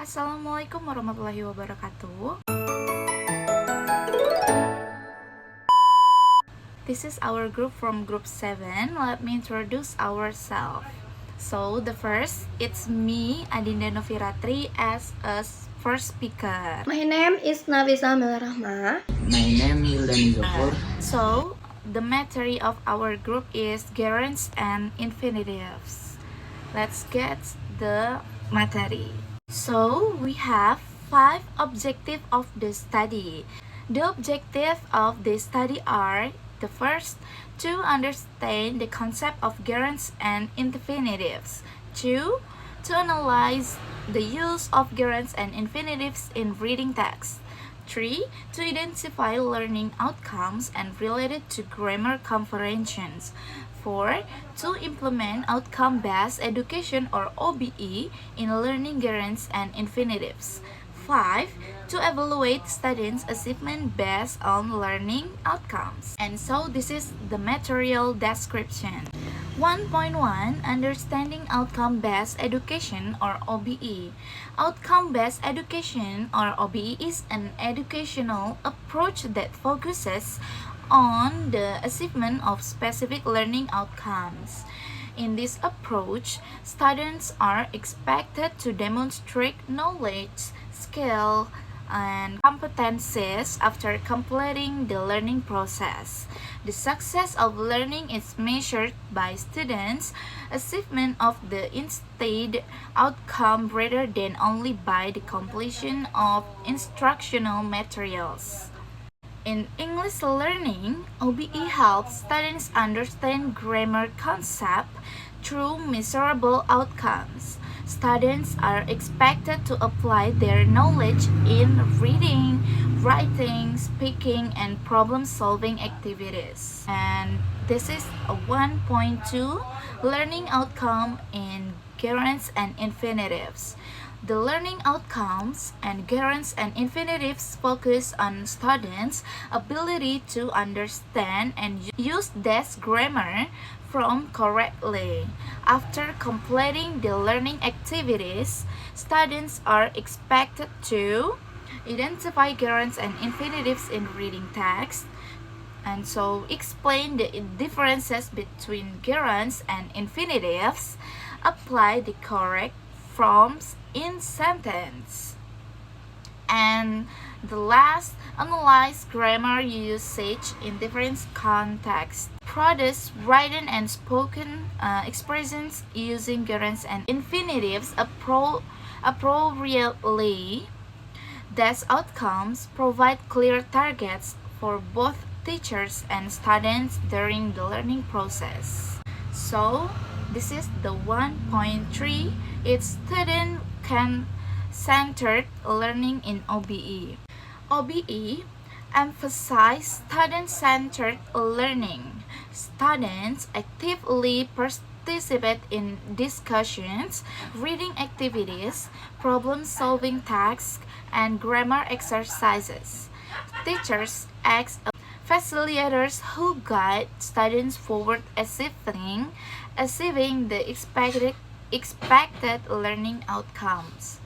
Assalamualaikum warahmatullahi wabarakatuh. This is our group from group 7. Let me introduce ourselves. So the first, it's me, Adinda Noviratri, as a first speaker. My name is Nafisa Melarahma. My name is Hildan Zofur. So the material of our group is gerunds and infinitives. Let's get the material. So we have 5 objectives of the study. The objectives of the study are: the first, to understand the concept of gerunds and infinitives. 2. To analyze the use of gerunds and infinitives in reading text. 3. To identify learning outcomes and related to grammar comprehensions. 4. To implement outcome-based education or OBE in learning gerunds and infinitives. 5. To evaluate students' achievement based on learning outcomes. And so this is the material description. 1.1 Understanding Outcome-Based Education or OBE. Outcome-based education or OBE is an educational approach that focuses on the achievement of specific learning outcomes. In this approach, students are expected to demonstrate knowledge, skill, and competencies after completing the learning process. The success of learning is measured by students' achievement of the intended outcome rather than only by the completion of instructional materials. In English learning, OBE helps students understand grammar concepts through measurable outcomes. Students are expected to apply their knowledge in reading, writing, speaking, and problem-solving activities. And this is a 1.2 learning outcome in gerunds and infinitives. The learning outcomes and gerunds and infinitives focus on students' ability to understand and use this grammar form correctly. After completing the learning activities, students are expected to identify gerunds and infinitives in reading text, and so explain the differences between gerunds and infinitives, apply the correct forms in sentence. And the last, analyze grammar usage in different contexts. Produce written and spoken expressions using gerunds and infinitives appropriately. These outcomes provide clear targets for both teachers and students during the learning process. So, this is the 1.3. It's student-centered learning in OBE. OBE emphasizes student-centered learning. Students actively participate in discussions, reading activities, problem-solving tasks, and grammar exercises. Teachers act as facilitators who guide students forward achieving the expected learning outcomes.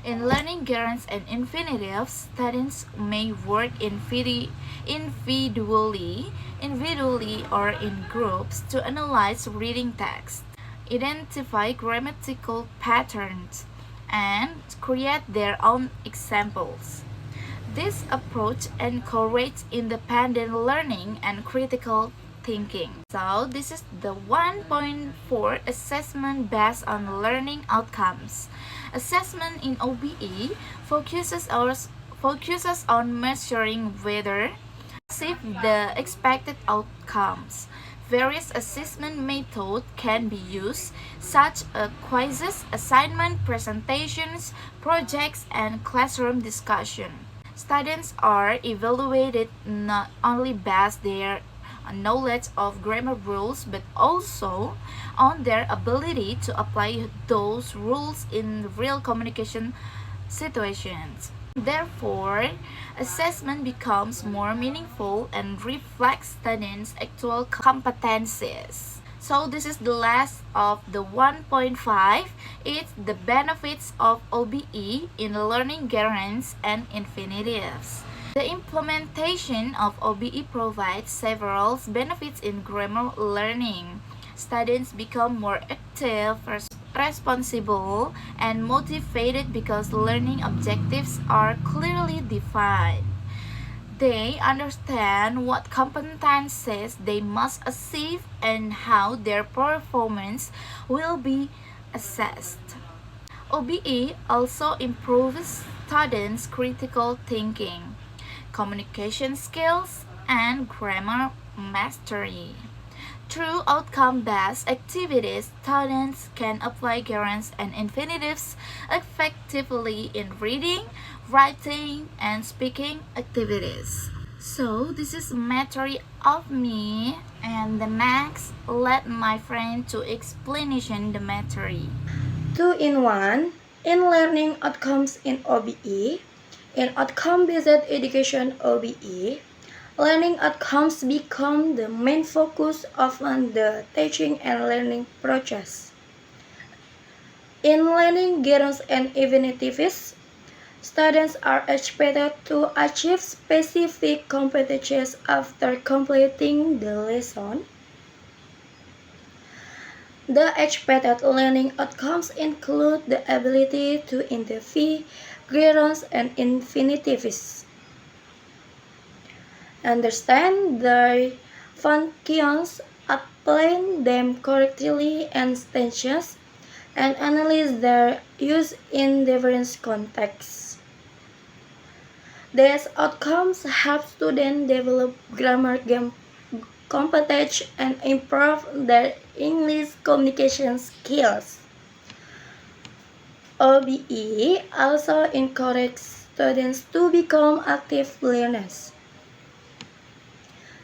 In learning gerunds and infinitives, students may work individually or in groups to analyze reading text, identify grammatical patterns, and create their own examples. This approach encourages independent learning and critical thinking. So this is the 1.4 assessment based on learning outcomes. Assessment in OBE focuses on measuring whether achieve the expected outcomes. Various assessment methods can be used, such as quizzes, assignment, presentations, projects, and classroom discussion. Students are evaluated not only based their knowledge of grammar rules but also on their ability to apply those rules in real communication situations. Therefore, assessment becomes more meaningful and reflects students' actual competencies. So this is the last of the 1.5. It's the benefits of OBE in learning gerunds and infinitives. The implementation of OBE provides several benefits in grammar learning. Students become more active, responsible, and motivated because learning objectives are clearly defined. They understand what competencies they must achieve and how their performance will be assessed. OBE also improves students' critical thinking, communication skills, and grammar mastery. Through outcome-based activities, students can apply gerunds and infinitives effectively in reading, writing, and speaking activities. So this is matter of me, and the next let my friend to explanation the matter. 2-in-1 in learning outcomes in OBE. In outcome-based education OBE, learning outcomes become the main focus of the teaching and learning process. In learning gerunds and infinitives, students are expected to achieve specific competencies after completing the lesson. The expected learning outcomes include the ability to identify gerunds and infinitives, understand their functions, apply them correctly and tenses, and analyze their use in different contexts. These outcomes help students develop grammar competence and improve their English communication skills. OBE also encourages students to become active learners.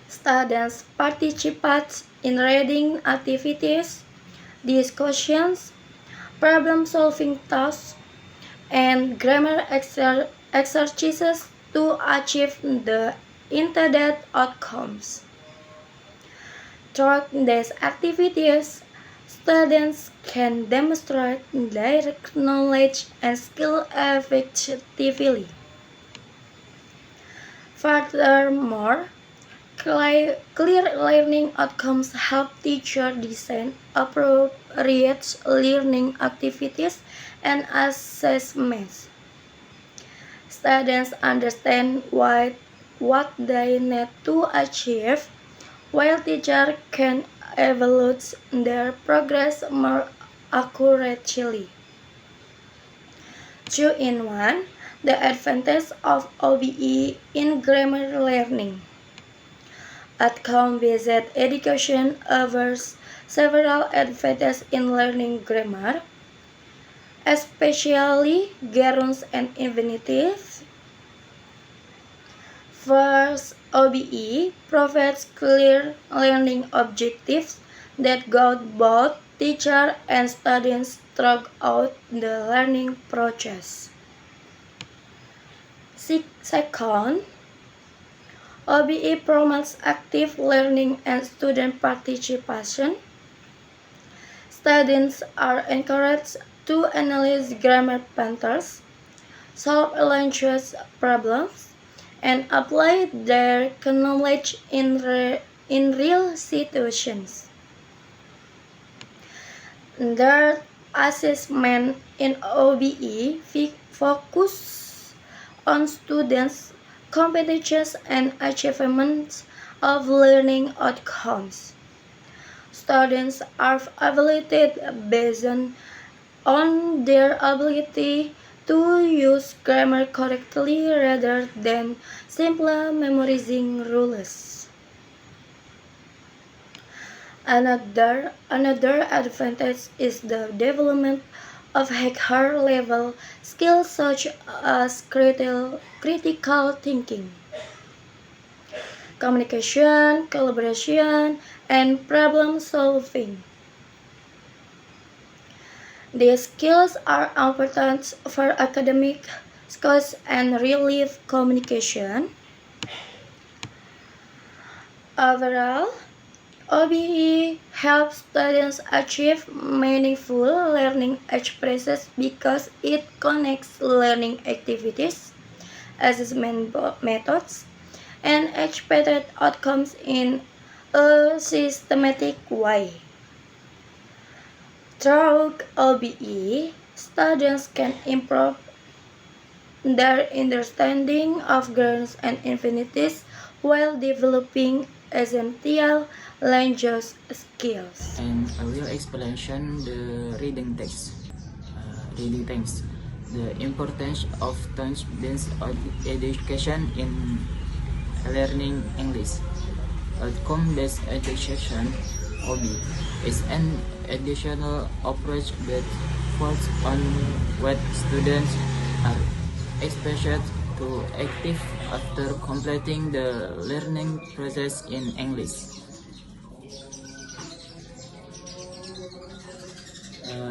Students participate in reading activities, discussions, problem-solving tasks, and grammar exercises to achieve the intended outcomes. Through these activities, students can demonstrate their knowledge and skill effectively. Furthermore, clear learning outcomes help teachers design appropriate learning activities and assessments. Students understand what they need to achieve, while teachers can evaluate their progress more accurately. 2-in-1, the advantage of OBE in grammar learning. Outcome-based education offers several advantages in learning grammar, especially gerunds and infinitives. First, OBE provides clear learning objectives that guide both teachers and students throughout the learning process. Second, OBE promotes active learning and student participation. Students are encouraged to analyze grammar patterns, solve language problems, and apply their knowledge in real situations. Their assessment in OBE focus on students' competences and achievements of learning outcomes. Students are evaluated based on their ability to use grammar correctly rather than simply memorizing rules. Another advantage is the development of higher level skills such as critical thinking, communication, collaboration, and problem solving. These skills are important for academic skills and real-life communication. Overall, OBE helps students achieve meaningful learning experiences because it connects learning activities, assessment methods, and expected outcomes in a systematic way. Through OBE, students can improve their understanding of grammars and infinities while developing essential language skills. And I will explanation the reading text. Reading text. The importance of text-based education in learning English. Outcome-based education (OB) is an additional approach that focuses on what students are expected to achieve after completing the learning process in English.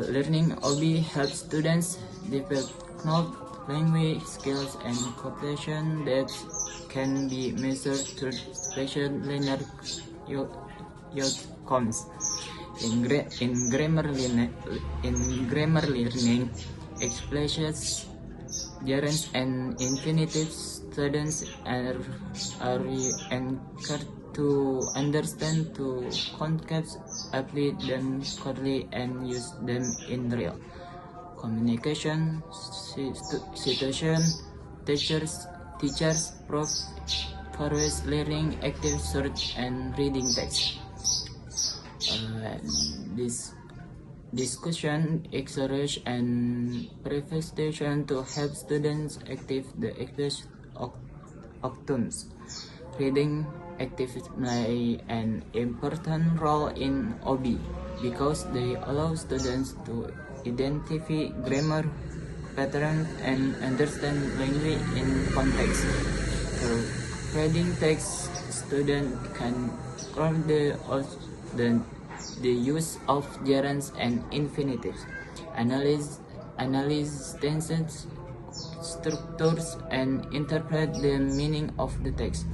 Learning OB helps students develop language skills and comprehension that can be measured through special learner outcomes. In grammar learning, expressions, gerunds, and infinitives, students are encouraged to understand two concepts, apply them correctly, and use them in real communication situation. Teachers provide learning active search and reading text. This discussion encourage and presentation to help students active the English outcomes. Reading activities play an important role in OB because they allow students to identify grammar patterns and understand language in context. Through reading text, students can learn the use of gerunds and infinitives, analyze tenses, structures, and interpret the meaning of the text.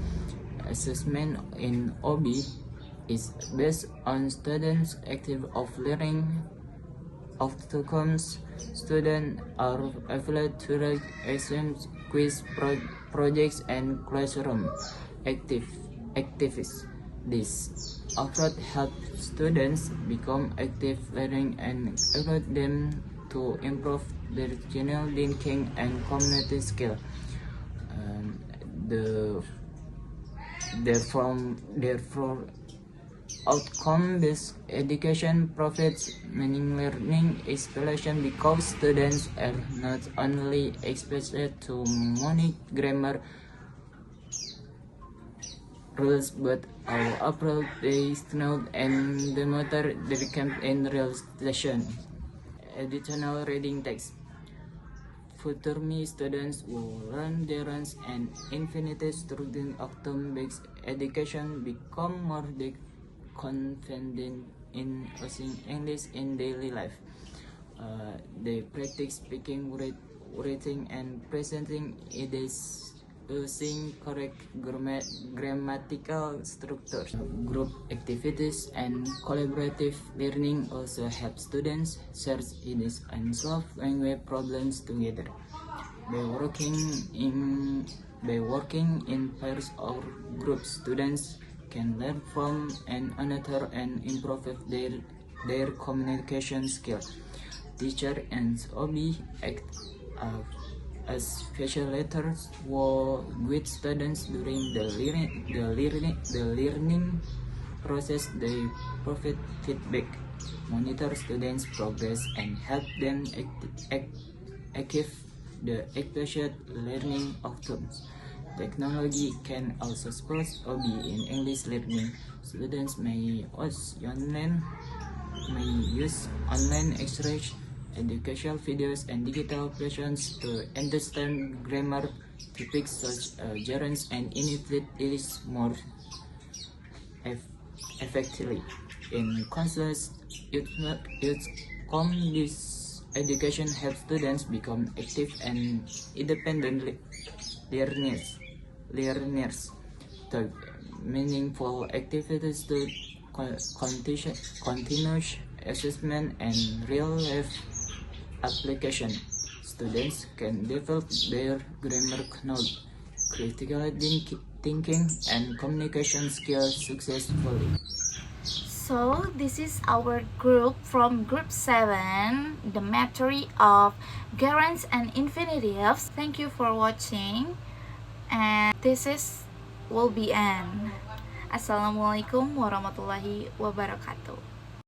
Assessment in OB is based on students' active of learning outcomes. Students are evaluated through exams, quiz, projects, and classroom activities. This approach helps students become active learning and allows them to improve their general thinking and cognitive skill. Therefore, outcome-based education provides meaning learning exploration because students are not only expected to monitor grammar rules but are approach based note and the matter become in real session. Additional reading text. Future students will learn gerunds and infinitives through the outcome-based education become more confident in using English in daily life. They practice speaking, writing, and presenting ideas using correct grammatical structures. Group activities and collaborative learning also help students share ideas and solve language problems together. By working in pairs or groups, students can learn from another and improve their communication skills. Teacher and OB act as facilitators with students during the learning process. They provide feedback, monitor students' progress, and help them achieve the expected learning outcomes. Technology can also support OB in English learning. Students may use online exchange, educational videos, and digital versions to understand grammar topics such as gerunds and infinitives more effectively. In contrast, this education helps students become active and independent learners. The meaningful activities to continuous assessment, and real-life application. Students can develop their grammar knowledge, critical thinking, and communication skills successfully. So this is our group from group 7, the mastery of gerunds and infinitives. Thank you for watching, and this is will be end. Assalamualaikum warahmatullahi wabarakatuh.